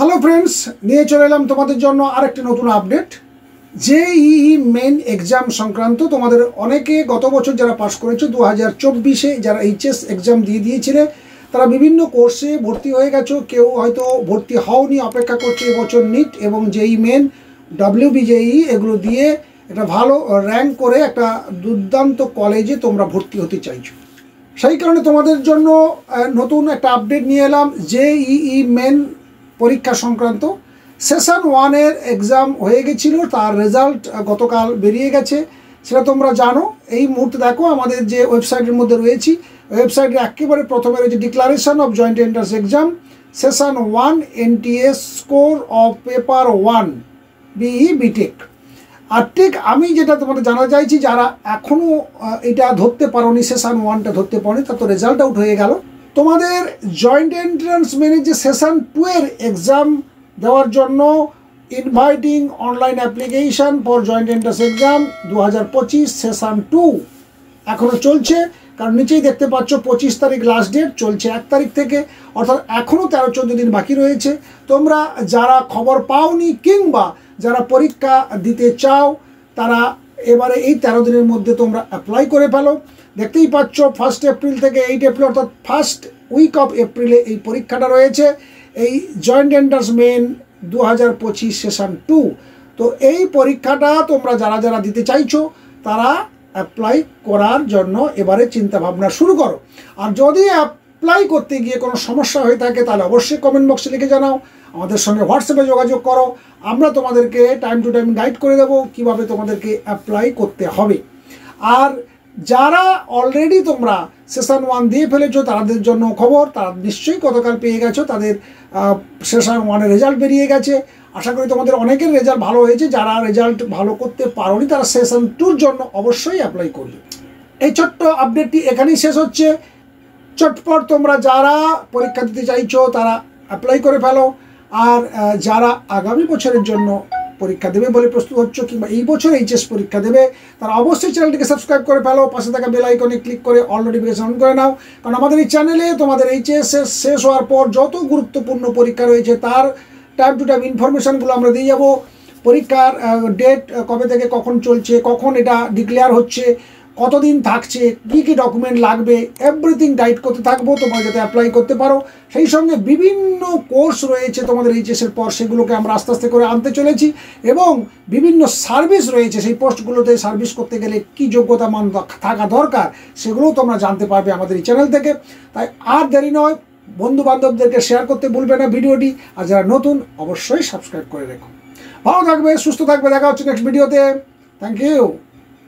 Hello friends, নিয়ে চলে এলাম তোমাদের জন্য আরেকটি নতুন আপডেট। জেইই মেন এক্সাম সংক্রান্ত তোমাদের অনেকে গত বছর যারা পাস করেছো 2024-এ যারা এইচএস এক্সাম দিয়ে দিয়েছিলে তারা বিভিন্ন কোর্সে ভর্তি হয়ে গেছো। কেউ হয়তো ভর্তি হওনি, অপেক্ষা করছে এবছর নিট এবং জেইই মেন WBJEE এগুলো দিয়ে একটা ভালো র্যাঙ্ক করে একটা দুর্দান্ত কলেজে তোমরা ভর্তি হতে চাইছো। সেই কারণে তোমাদের জন্য নতুন একটা আপডেট নিয়ে এলাম। জেইই মেন পরীক্ষা সংক্রান্ত সেশন 1-এর এক্সাম হয়ে গেছিলো, তার রেজাল্ট গতকাল বেরিয়ে গেছে, সেটা তোমরা জানো। এই মুহূর্তে দেখো আমাদের যে ওয়েবসাইটের মধ্যে রয়েছি, ওয়েবসাইটে একেবারে প্রথমে রয়েছে declaration of joint entrance exam session 1 NTA score of paper 1 BE BTech। আর ঠিক আমি যেটা তোমাদের জানা চাইছি, যারা এখনও এটা ধরতে পারোনি, সেশন 1টা ধরতে পারোনি, তার তো রেজাল্ট আউট হয়ে গেল। তোমাদের জয়েন্ট এন্ট্রান্স মেনের যে সেশন 2-এর এক্সাম দেওয়ার জন্য inviting online application for joint entrance exam 2025 session 2 এখনও চলছে। কারণ নিচেই দেখতে পাচ্ছ 25 তারিখ লাস্ট ডেট, চলছে 1 তারিখ থেকে, অর্থাৎ এখনও 13-14 দিন বাকি রয়েছে। তোমরা যারা খবর পাওনি কিংবা যারা পরীক্ষা দিতে চাও তারা এবারে এই 13 দিনের মধ্যে তোমরা অ্যাপ্লাই করে ফেলো। দেখতেই পাচ্ছ 1 এপ্রিল থেকে 8 এপ্রিল অর্থাৎ ফার্স্ট উইক অফ এপ্রিলে এই পরীক্ষাটা রয়েছে, এই জয়েন্ট এন্ট্রান্স মেন 2025 সেশন 2। তো এই পরীক্ষাটা তোমরা যারা যারা দিতে চাইছো তারা অ্যাপ্লাই করার জন্য এবারে চিন্তাভাবনা শুরু করো। আর যদি অ্যাপ্লাই করতে গিয়ে কোনো সমস্যা হয়ে থাকে তাহলে অবশ্যই কমেন্ট বক্সে লিখে জানাও, আমাদের সঙ্গে হোয়াটসঅ্যাপে যোগাযোগ করো, আমরা তোমাদেরকে টাইম টু টাইম গাইড করে দেবো কীভাবে তোমাদেরকে অ্যাপ্লাই করতে হবে। আর যারা অলরেডি তোমরা সেশন 1 দিয়ে ফেলেছো তাদের জন্য খবর, তারা নিশ্চয়ই গতকাল পেয়ে গেছো, তাদের সেশন 1-এর রেজাল্ট বেরিয়ে গেছে। আশা করি তোমাদের অনেকের রেজাল্ট ভালো হয়েছে। যারা রেজাল্ট ভালো করতে পারোনি তারা সেশন 2-র জন্য অবশ্যই অ্যাপ্লাই করবে। এই ছোট্ট আপডেটটি এখানেই শেষ হচ্ছে। চটপট তোমরা যারা পরীক্ষা দিতে চাইছো তারা অ্যাপ্লাই করে ফেলো। আর যারা আগামী বছরের জন্য পরীক্ষা দেবে বলে প্রস্তুত হচ্ছ কিংবা এই বছর এইচএস পরীক্ষা দেবে তারা অবশ্যই চ্যানেলটিকে সাবস্ক্রাইব করে ফেলো, পাশে থাকা বেল আইকনে ক্লিক করে অল নোটিফিকেশন অন করে নাও। কারণ আমাদের এই চ্যানেলে তোমাদের এইচএস শেষ হওয়ার পর যত গুরুত্বপূর্ণ পরীক্ষা রয়েছে তার টাইম টু টাইম ইনফরমেশানগুলো আমরা দিয়ে যাব। পরীক্ষার ডেট কবে থেকে কখন চলছে, কখন এটা ডিক্লেয়ার হচ্ছে, কতদিন থাকছে, কী কী ডকুমেন্ট লাগবে, এভরিথিং গাইড করতে থাকবো তোমরা যাতে অ্যাপ্লাই করতে পারো। সেই সঙ্গে বিভিন্ন কোর্স রয়েছে তোমাদের এইচএসের পর, সেগুলোকে আমরা আস্তে আস্তে করে আনতে চলেছি। এবং বিভিন্ন সার্ভিস রয়েছে, সেই পোস্টগুলোতে সার্ভিস করতে গেলে কী যোগ্যতা মান থাকা দরকার সেগুলোও তোমরা জানতে পারবে আমাদের এই চ্যানেল থেকে। তাই আর দেরি নয়, বন্ধু বান্ধবদেরকে শেয়ার করতে ভুলবে না ভিডিওটি। আর যারা নতুন অবশ্যই সাবস্ক্রাইব করে রেখো। ভালো থাকবে, সুস্থ থাকবে, দেখা হচ্ছে নেক্সট ভিডিওতে। Thank you.